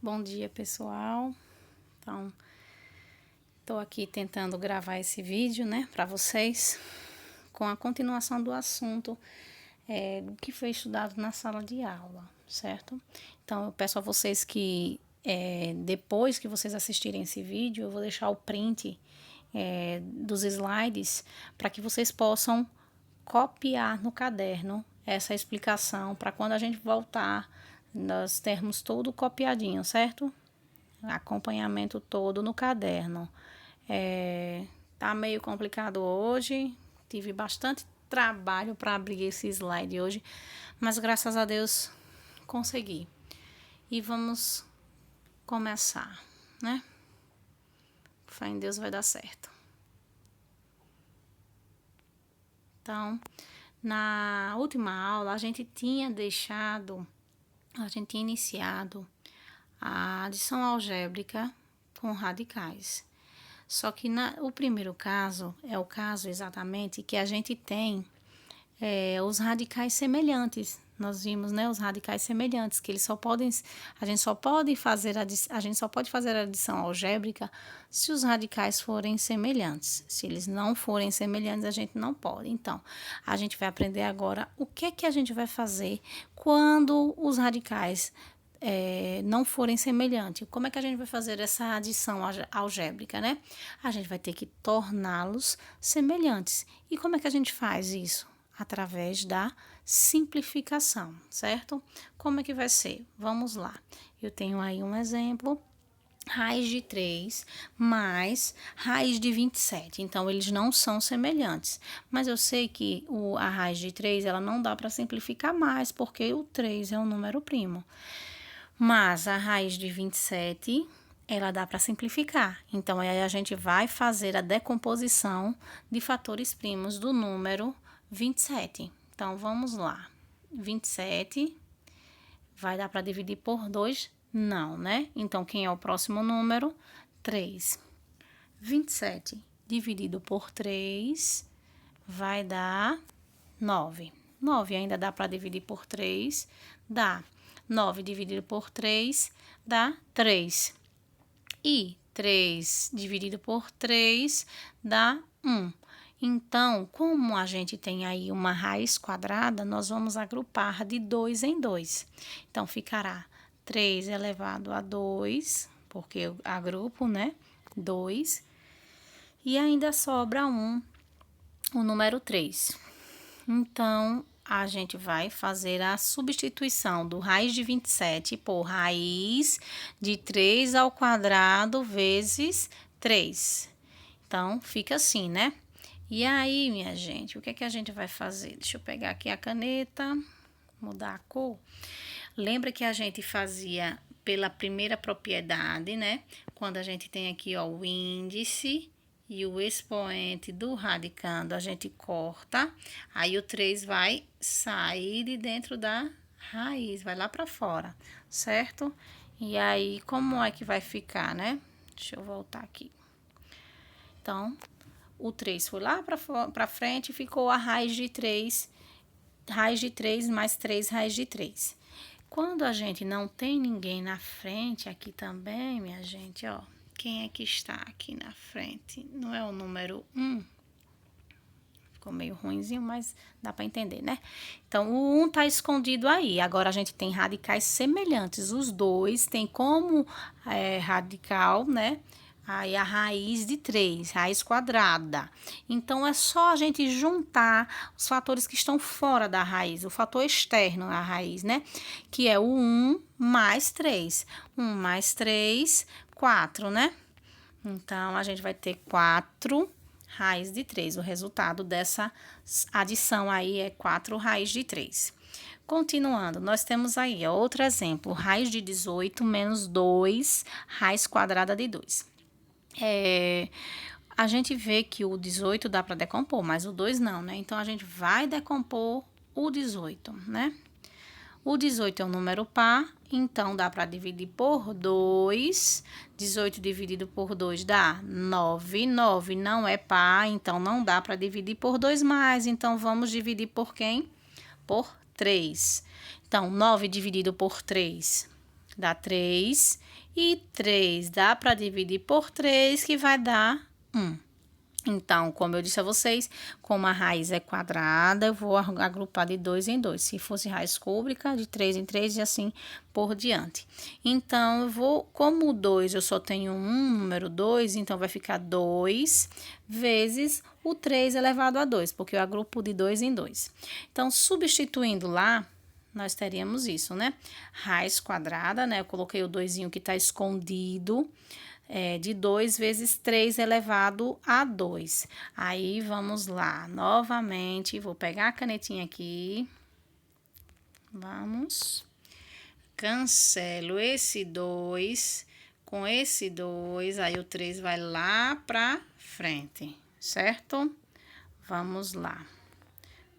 Bom dia, pessoal. Então, estou aqui tentando gravar esse vídeo, né, para vocês, com a continuação do assunto que foi estudado na sala de aula, certo? Então, eu peço a vocês que, depois que vocês assistirem esse vídeo, eu vou deixar o print dos slides para que vocês possam copiar no caderno essa explicação, para quando a gente voltar, nós termos tudo copiadinho, certo? Acompanhamento todo no caderno. Tá meio complicado hoje, tive bastante trabalho para abrir esse slide hoje, mas graças a Deus consegui. E vamos começar, né? Fé em Deus vai dar certo. Então, na última aula a gente tinha iniciado a adição algébrica com radicais. Só que o primeiro caso é o caso exatamente que a gente tem os radicais semelhantes. Nós vimos, né, os radicais semelhantes, que eles a gente só pode fazer a adição algébrica se os radicais forem semelhantes. Se eles não forem semelhantes, a gente não pode. Então, a gente vai aprender agora o que a gente vai fazer quando os radicais não forem semelhantes. Como é que a gente vai fazer essa adição algébrica, né? A gente vai ter que torná-los semelhantes. E como é que a gente faz isso? Através da simplificação, certo? Como é que vai ser? Vamos lá. Eu tenho aí um exemplo. Raiz de 3 mais raiz de 27. Então, eles não são semelhantes. Mas eu sei que a raiz de 3, ela não dá para simplificar mais, porque o 3 é um número primo. Mas a raiz de 27, ela dá para simplificar. Então, aí a gente vai fazer a decomposição de fatores primos do número 27. Então, vamos lá. 27 vai dar para dividir por 2? Não, né? Então, quem é o próximo número? 3. 27 dividido por 3 vai dar 9. 9 ainda dá para dividir por 3, dá 9 dividido por 3 dá 3. E 3 dividido por 3 dá 1. Então, como a gente tem aí uma raiz quadrada, nós vamos agrupar de 2 em 2. Então, ficará 3 elevado a 2, porque eu agrupo, né? 2. E ainda sobra o número 3. Então, a gente vai fazer a substituição do raiz de 27 por raiz de 3 ao quadrado vezes 3. Então, fica assim, né? E aí, minha gente, o que é que a gente vai fazer? Deixa eu pegar aqui a caneta, mudar a cor. Lembra que a gente fazia pela primeira propriedade, né? Quando a gente tem aqui, ó, o índice e o expoente do radicando, a gente corta, aí o 3 vai sair de dentro da raiz, vai lá para fora, certo? E aí, como é que vai ficar, né? Deixa eu voltar aqui. Então, o 3 foi lá para frente e ficou a raiz de 3 mais 3 raiz de 3. Quando a gente não tem ninguém na frente, aqui também, minha gente, ó. Quem é que está aqui na frente? Não é o número 1? Ficou meio ruinzinho, mas dá para entender, né? Então, o 1 tá escondido aí. Agora, a gente tem radicais semelhantes. Os dois têm como radical, né? Aí, a raiz de 3, raiz quadrada. Então, é só a gente juntar os fatores que estão fora da raiz, o fator externo à raiz, né? Que é o 1 mais 3. 1 mais 3, 4, né? Então, a gente vai ter 4 raiz de 3. O resultado dessa adição aí é 4 raiz de 3. Continuando, nós temos aí outro exemplo, raiz de 18 menos 2 raiz quadrada de 2. A gente vê que o 18 dá para decompor, mas o 2 não, né? Então, a gente vai decompor o 18, né? O 18 é um número par, então dá para dividir por 2. 18 dividido por 2 dá 9. 9 não é par, então não dá para dividir por 2 mais. Então, vamos dividir por quem? Por 3. Então, 9 dividido por 3 dá 3. E 3 dá para dividir por 3, que vai dar 1. Então, como eu disse a vocês, como a raiz é quadrada, eu vou agrupar de 2 em 2. Se fosse raiz cúbica, de 3 em 3 e assim por diante. Então, eu vou, como o 2 eu só tenho um número 2, então vai ficar 2 vezes o 3 elevado a 2, porque eu agrupo de 2 em 2. Então, substituindo lá, nós teríamos isso, né? Raiz quadrada, né? Eu coloquei o 2zinho que está escondido. De 2 vezes 3 elevado a 2. Aí, vamos lá, novamente, vou pegar a canetinha aqui. Vamos. Cancelo esse 2 com esse 2, aí o 3 vai lá pra frente, certo? Vamos lá.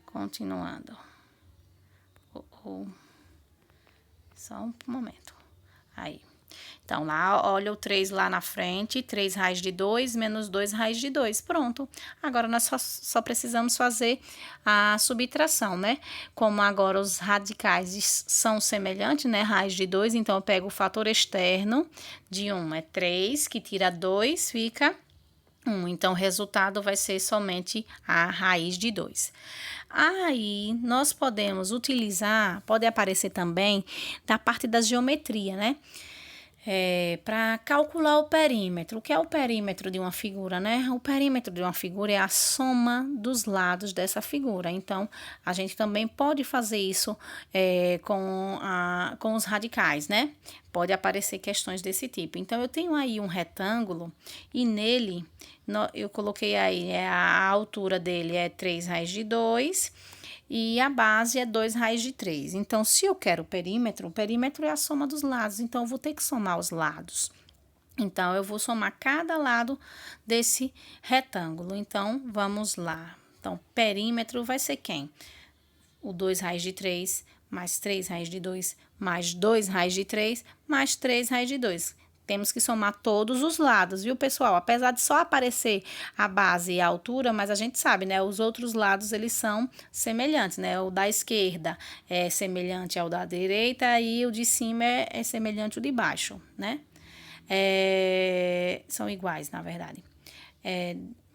Continuando. Só um momento. Aí. Então, lá, olha o 3 lá na frente, 3 raiz de 2 menos 2 raiz de 2. Pronto. Agora, nós só precisamos fazer a subtração, né? Como agora os radicais são semelhantes, né? Raiz de 2, então eu pego o fator externo de 1, é 3, que tira 2, fica 1. Então, o resultado vai ser somente a raiz de 2. Aí, nós podemos utilizar, pode aparecer também da parte da geometria, né? Para calcular o perímetro. O que é o perímetro de uma figura, né? O perímetro de uma figura é a soma dos lados dessa figura. Então, a gente também pode fazer isso com os radicais, né? Pode aparecer questões desse tipo. Então, eu tenho aí um retângulo e nele, eu coloquei aí, a altura dele é 3 raiz de 2. E a base é 2 raiz de 3. Então, se eu quero o perímetro é a soma dos lados. Então, eu vou ter que somar os lados. Então, eu vou somar cada lado desse retângulo. Então, vamos lá. Então, perímetro vai ser quem? O 2 raiz de 3, mais 3 raiz de 2, mais 2 raiz de 3, mais 3 raiz de 2. Temos que somar todos os lados, viu, pessoal? Apesar de só aparecer a base e a altura, mas a gente sabe, né? Os outros lados, eles são semelhantes, né? O da esquerda é semelhante ao da direita e o de cima é semelhante ao de baixo, né? São iguais, na verdade.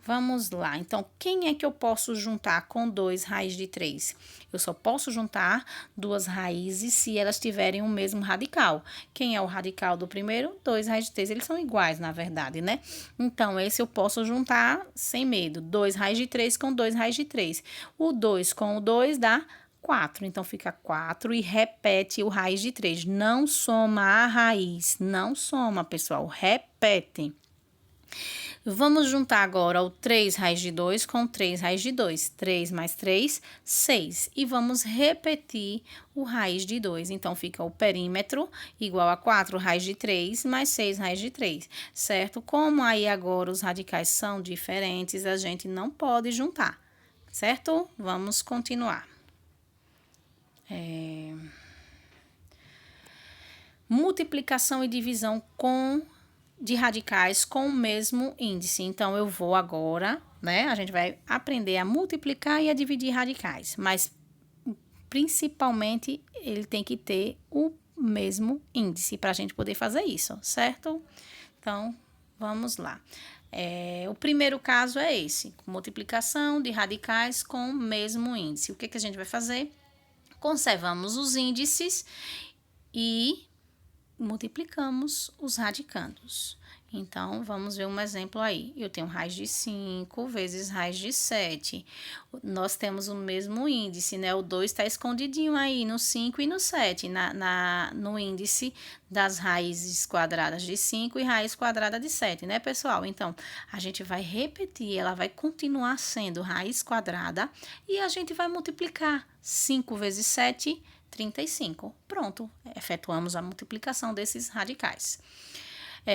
Vamos lá. Então, quem é que eu posso juntar com 2 raiz de 3? Eu só posso juntar duas raízes se elas tiverem o mesmo radical. Quem é o radical do primeiro? 2 raiz de 3. Eles são iguais, na verdade, né? Então, esse eu posso juntar sem medo. 2 raiz de 3 com 2 raiz de 3. O 2 com o 2 dá 4. Então, fica 4 e repete o raiz de 3. Não soma a raiz. Não soma, pessoal. Repete. Vamos juntar agora o 3 raiz de 2 com 3 raiz de 2. 3 mais 3, 6. E vamos repetir o raiz de 2. Então, fica o perímetro igual a 4 raiz de 3 mais 6 raiz de 3, certo? Como aí agora os radicais são diferentes, a gente não pode juntar, certo? Vamos continuar. Multiplicação e divisão de radicais com o mesmo índice. Então, eu vou agora, né? A gente vai aprender a multiplicar e a dividir radicais, mas principalmente ele tem que ter o mesmo índice para a gente poder fazer isso, certo? Então, vamos lá. O primeiro caso é esse, multiplicação de radicais com o mesmo índice. O que a gente vai fazer? Conservamos os índices e multiplicamos os radicandos. Então, vamos ver um exemplo aí. Eu tenho raiz de 5 vezes raiz de 7. Nós temos o mesmo índice, né? O 2 está escondidinho aí no 5 e no 7, no índice das raízes quadradas de 5 e raiz quadrada de 7, né, pessoal? Então, a gente vai repetir, ela vai continuar sendo raiz quadrada e a gente vai multiplicar 5 vezes 7, 35. Pronto, efetuamos a multiplicação desses radicais.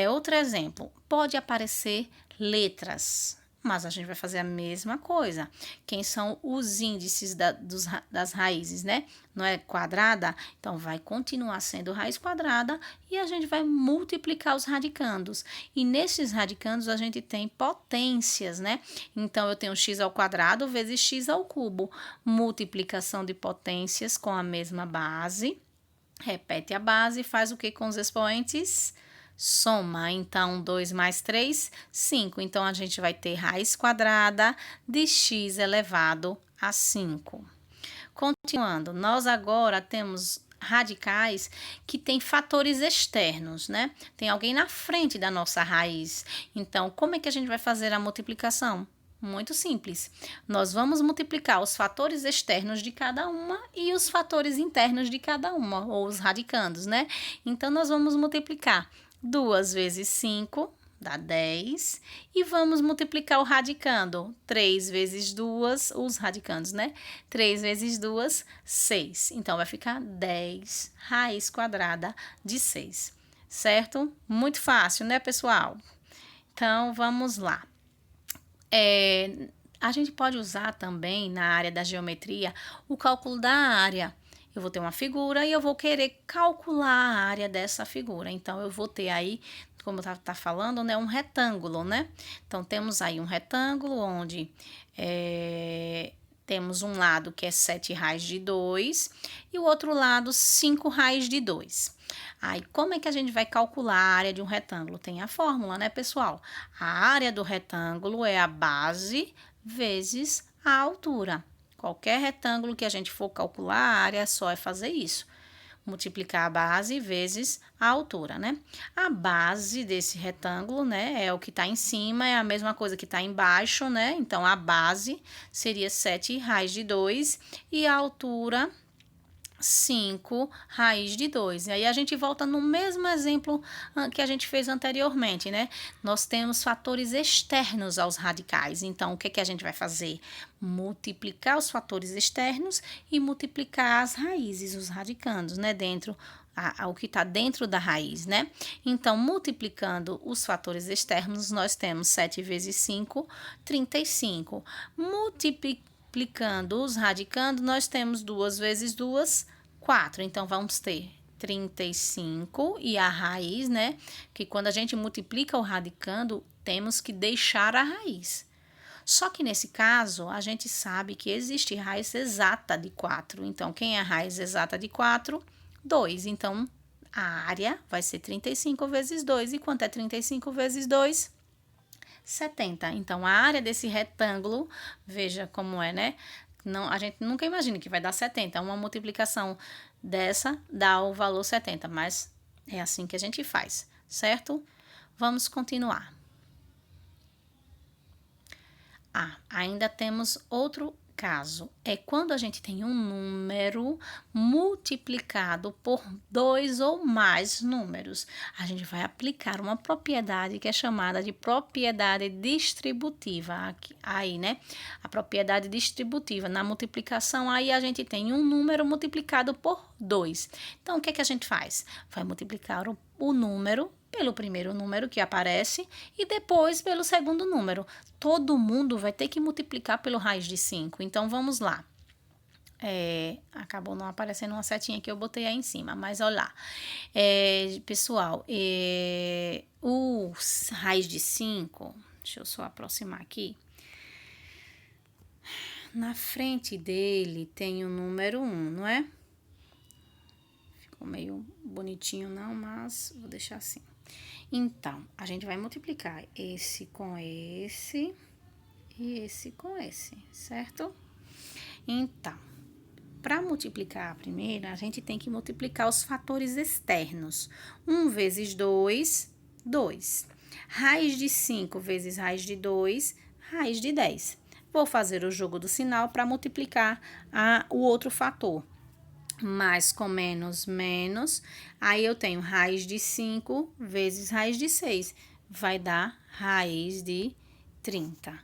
Outro exemplo, pode aparecer letras, mas a gente vai fazer a mesma coisa. Quem são os índices das raízes, né? Não é quadrada? Então, vai continuar sendo raiz quadrada e a gente vai multiplicar os radicandos. E nesses radicandos, a gente tem potências, né? Então, eu tenho x ao quadrado vezes x ao cubo. Multiplicação de potências com a mesma base. Repete a base, faz o que com os expoentes? Soma. Então, 2 mais 3, 5. Então, a gente vai ter raiz quadrada de x elevado a 5. Continuando, nós agora temos radicais que têm fatores externos, né? Tem alguém na frente da nossa raiz. Então, como é que a gente vai fazer a multiplicação? Muito simples. Nós vamos multiplicar os fatores externos de cada uma e os fatores internos de cada uma, ou os radicandos, né? Então, nós vamos multiplicar 2 vezes 5, dá 10. E vamos multiplicar o radicando. 3 vezes 2, os radicandos, né? 3 vezes 2, 6. Então, vai ficar 10 raiz quadrada de 6. Certo? Muito fácil, né, pessoal? Então, vamos lá. A gente pode usar também na área da geometria o cálculo da área. Eu vou ter uma figura e eu vou querer calcular a área dessa figura. Então, eu vou ter aí, como tá falando, né, um retângulo, né? Então, temos aí um retângulo onde temos um lado que é 7 raiz de 2 e o outro lado 5 raiz de 2. Aí, como é que a gente vai calcular a área de um retângulo? Tem a fórmula, né, pessoal? A área do retângulo é a base vezes a altura. Qualquer retângulo que a gente for calcular a área, só é fazer isso. Multiplicar a base vezes a altura, né? A base desse retângulo, né, é o que está em cima, é a mesma coisa que está embaixo, né? Então, a base seria 7 raiz de 2 e a altura 5 raiz de 2. E aí a gente volta no mesmo exemplo que a gente fez anteriormente, né? Nós temos fatores externos aos radicais. Então, o que a gente vai fazer? Multiplicar os fatores externos e multiplicar as raízes, os radicandos, né? Dentro, o que está dentro da raiz, né? Então, multiplicando os fatores externos, nós temos 7 vezes 5, 35. Multiplicando os radicandos, nós temos 2 vezes 2, 4. Então, vamos ter 35 e a raiz, né? Que quando a gente multiplica o radicando, temos que deixar a raiz. Só que nesse caso, a gente sabe que existe raiz exata de 4. Então, quem é a raiz exata de 4? 2. Então, a área vai ser 35 vezes 2. E quanto é 35 vezes 2? 70. Então, a área desse retângulo, veja como é, né? Não, a gente nunca imagina que vai dar 70. Uma multiplicação dessa dá o valor 70, mas é assim que a gente faz, certo? Vamos continuar. Ainda temos outro caso. É quando a gente tem um número multiplicado por 2 ou mais números. A gente vai aplicar uma propriedade que é chamada de propriedade distributiva. Aí, né? A propriedade distributiva. Na multiplicação, aí a gente tem um número multiplicado por 2. Então, o que a gente faz? Vai multiplicar o número pelo primeiro número que aparece e depois pelo segundo número. Todo mundo vai ter que multiplicar pelo raiz de 5. Então, vamos lá. Acabou não aparecendo uma setinha que eu botei aí em cima, mas olha lá. Pessoal, o raiz de 5, deixa eu só aproximar aqui. Na frente dele tem o número 1, não é? Ficou meio bonitinho não, mas vou deixar assim. Então, a gente vai multiplicar esse com esse e esse com esse, certo? Então, para multiplicar a primeira, a gente tem que multiplicar os fatores externos. 1 vezes 2, 2. Raiz de 5 vezes raiz de 2, raiz de 10. Vou fazer o jogo do sinal para multiplicar o outro fator. Mais com menos, menos. Aí, eu tenho raiz de 5 vezes raiz de 6. Vai dar raiz de 30.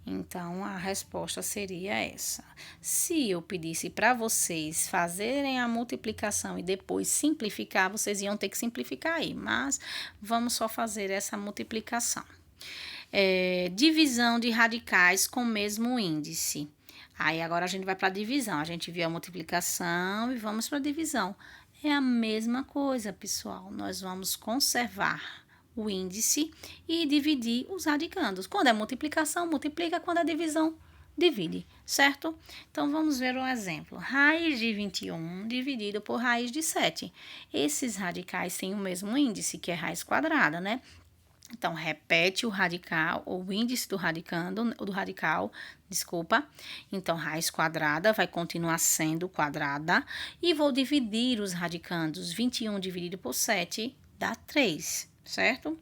Então, a resposta seria essa. Se eu pedisse para vocês fazerem a multiplicação e depois simplificar, vocês iam ter que simplificar aí. Mas, vamos só fazer essa multiplicação. Divisão de radicais com o mesmo índice. Aí, agora a gente vai para a divisão. A gente viu a multiplicação e vamos para a divisão. É a mesma coisa, pessoal. Nós vamos conservar o índice e dividir os radicandos. Quando é multiplicação, multiplica. Quando é divisão, divide, certo? Então, vamos ver um exemplo. Raiz de 21 dividido por raiz de 7. Esses radicais têm o mesmo índice, que é raiz quadrada, né? Então, repete o radical, o índice do radical, desculpa. Então, raiz quadrada vai continuar sendo quadrada. E vou dividir os radicandos. 21 dividido por 7 dá 3, certo?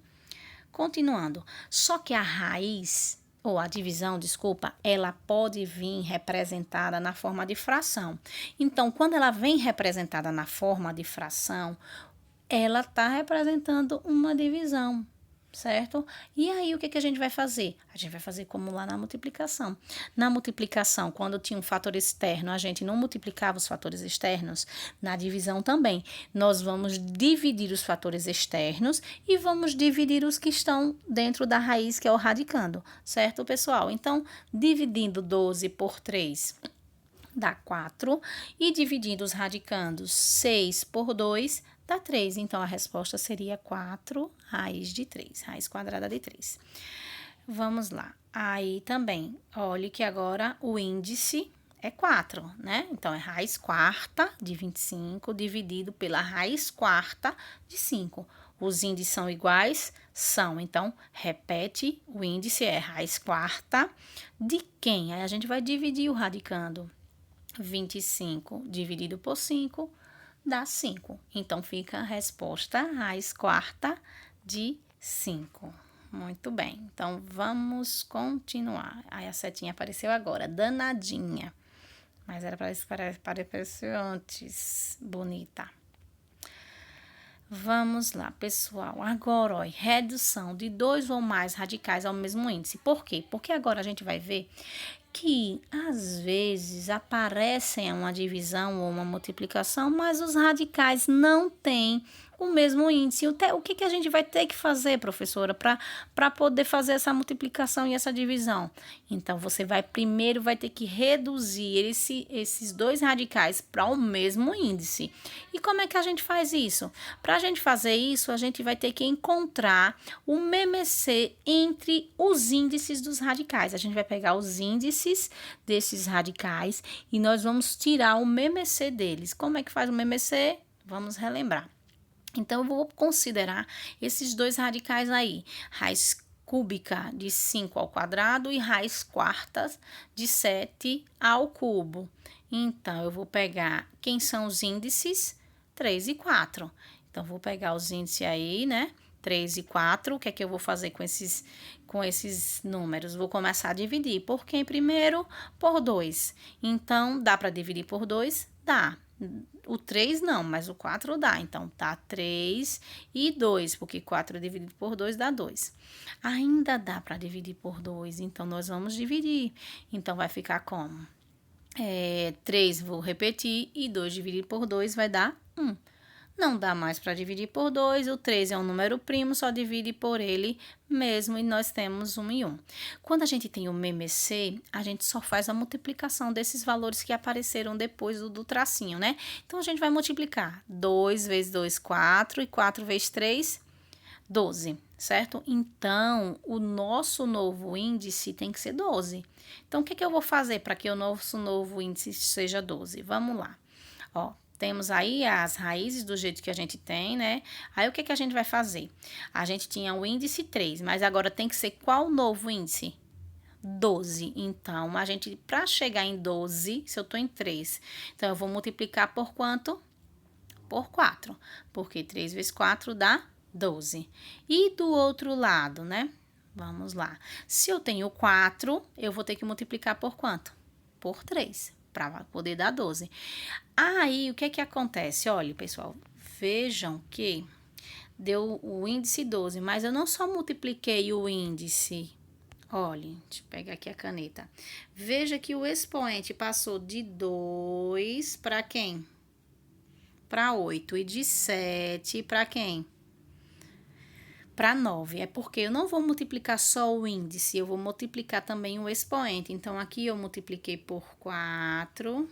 Continuando. Só que a raiz, ou a divisão, desculpa, ela pode vir representada na forma de fração. Então, quando ela vem representada na forma de fração, ela está representando uma divisão, certo? E aí, o que a gente vai fazer? A gente vai fazer como lá na multiplicação. Na multiplicação, quando tinha um fator externo, a gente não multiplicava os fatores externos. Na divisão também. Nós vamos dividir os fatores externos e vamos dividir os que estão dentro da raiz, que é o radicando, certo, pessoal? Então, dividindo 12 por 3 dá 4, e dividindo os radicandos 6 por 2 dá 3. Então, a resposta seria 4 raiz de 3, raiz quadrada de 3. Vamos lá. Aí também, olhe que agora o índice é 4, né? Então, é raiz quarta de 25 dividido pela raiz quarta de 5. Os índices são iguais? São. Então, repete, o índice é raiz quarta de quem? Aí, a gente vai dividir o radicando. 25 dividido por 5 dá 5. Então, fica a resposta raiz quarta de 5. Muito bem. Então, vamos continuar. Aí, a setinha apareceu agora, danadinha. Mas era para aparecer antes. Bonita. Vamos lá, pessoal. Agora, ó, redução de 2 ou mais radicais ao mesmo índice. Por quê? Porque agora a gente vai ver que às vezes aparecem uma divisão ou uma multiplicação, mas os radicais não têm o mesmo índice. O que a gente vai ter que fazer, professora, para poder fazer essa multiplicação e essa divisão? Então, você primeiro vai ter que reduzir esses dois radicais para o mesmo índice. E como é que a gente faz isso? Para a gente fazer isso, a gente vai ter que encontrar o MMC entre os índices dos radicais. A gente vai pegar os índices desses radicais e nós vamos tirar o MMC deles. Como é que faz o MMC? Vamos relembrar. Então, eu vou considerar esses dois radicais aí, raiz cúbica de 5 ao quadrado e raiz quarta de 7 ao cubo. Então, eu vou pegar quem são os índices? 3 e 4. Então, vou pegar os índices aí, né? 3 e 4. O que é que eu vou fazer com esses números? Vou começar a dividir. Por quem primeiro? Por 2. Então, dá para dividir por 2? Dá. O 3 não, mas o 4 dá. Então, tá 3 e 2, porque 4 dividido por 2 dá 2. Ainda dá para dividir por 2, então nós vamos dividir. Então, vai ficar como? 3, vou repetir, e 2 dividido por 2 vai dar 1. Não dá mais para dividir por 2, o 3 é um número primo, só divide por ele mesmo e nós temos 1 e 1. Quando a gente tem o MMC, a gente só faz a multiplicação desses valores que apareceram depois do tracinho, né? Então, a gente vai multiplicar 2 vezes 2, 4, e 4 vezes 3, 12, certo? Então, o nosso novo índice tem que ser 12. Então, o que eu vou fazer para que o nosso novo índice seja 12? Vamos lá. Ó, temos aí as raízes do jeito que a gente tem, né? Aí, o que a gente vai fazer? A gente tinha o índice 3, mas agora tem que ser qual novo índice? 12. Então, a gente, para chegar em 12, se eu tô em 3, então, eu vou multiplicar por quanto? Por 4, porque 3 vezes 4 dá 12. E do outro lado, né? Vamos lá. Se eu tenho 4, eu vou ter que multiplicar por quanto? Por 3. Para poder dar 12. Aí, o que acontece? Olha, pessoal, vejam que deu o índice 12, mas eu não só multipliquei o índice. Olha, deixa eu pegar aqui a caneta. Veja que o expoente passou de 2 para quem? Para 8. E de 7 para quem? Para 9, é porque eu não vou multiplicar só o índice, eu vou multiplicar também o expoente. Então, aqui eu multipliquei por 4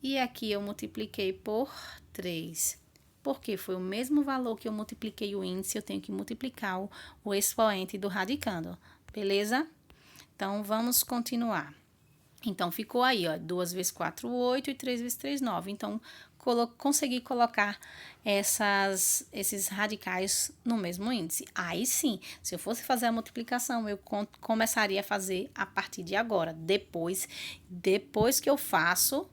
e aqui eu multipliquei por 3. Porque foi o mesmo valor que eu multipliquei o índice, eu tenho que multiplicar o expoente do radicando, beleza? Então, vamos continuar. Então, ficou aí, ó, 2 vezes 4, 8 e 3 vezes 3, 9. Então, consegui colocar esses radicais no mesmo índice. Aí sim, se eu fosse fazer a multiplicação, eu começaria a fazer a partir de agora. Depois que eu faço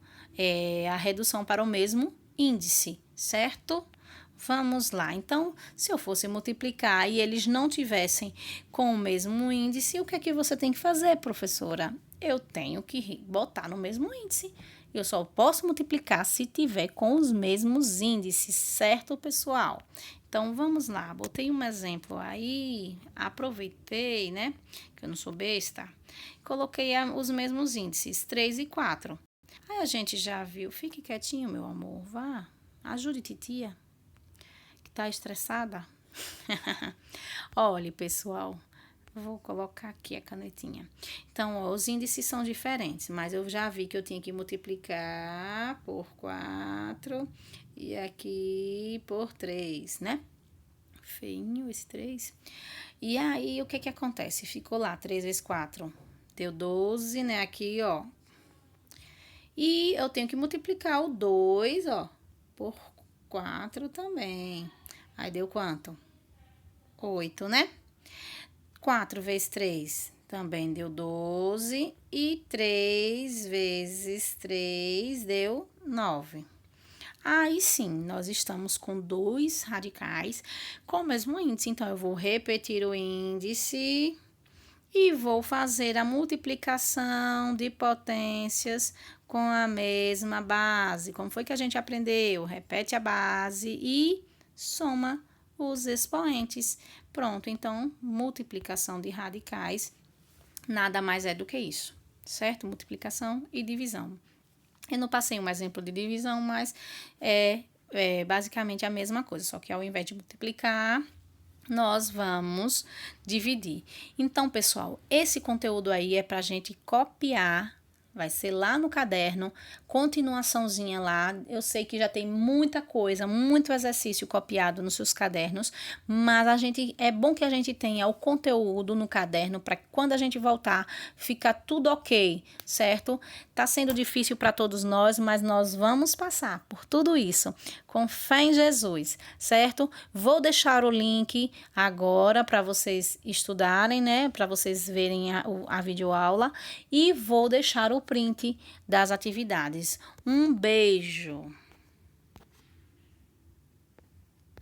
a redução para o mesmo índice, certo? Vamos lá. Então, se eu fosse multiplicar e eles não tivessem com o mesmo índice, o que é que você tem que fazer, professora? Eu tenho que botar no mesmo índice. Eu só posso multiplicar se tiver com os mesmos índices, certo, pessoal? Então, vamos lá. Botei um exemplo aí, aproveitei, né, que eu não sou besta, coloquei os mesmos índices, 3 e 4. Aí a gente já viu. Fique quietinho, meu amor, vá. Ajude titia, que tá estressada. Olhe, pessoal, vou colocar aqui a canetinha. Então, ó, os índices são diferentes, mas eu já vi que eu tinha que multiplicar por 4 e aqui por 3, né? Feinho esse 3. E aí, o que que acontece? Ficou lá, 3 vezes 4, deu 12, né? Aqui, ó. E eu tenho que multiplicar o 2, ó, por 4 também. Aí, deu quanto? 8, né? 4 vezes 3 também deu 12. E 3 vezes 3 deu 9. Aí sim, nós estamos com 2 radicais com o mesmo índice. Então, eu vou repetir o índice e vou fazer a multiplicação de potências com a mesma base. Como foi que a gente aprendeu? Repete a base e soma os expoentes. Pronto, então, multiplicação de radicais nada mais é do que isso, certo? Multiplicação e divisão. Eu não passei um exemplo de divisão, mas é basicamente a mesma coisa, só que ao invés de multiplicar, nós vamos dividir. Então, pessoal, esse conteúdo aí é para a gente copiar. Vai ser lá no caderno, continuaçãozinha lá. Eu sei que já tem muita coisa, muito exercício copiado nos seus cadernos, mas é bom que a gente tenha o conteúdo no caderno para que quando a gente voltar, fica tudo ok, certo? Tá sendo difícil para todos nós, mas nós vamos passar por tudo isso com fé em Jesus, certo? Vou deixar o link agora para vocês estudarem, né? Para vocês verem a videoaula e vou deixar o print das atividades. Um beijo!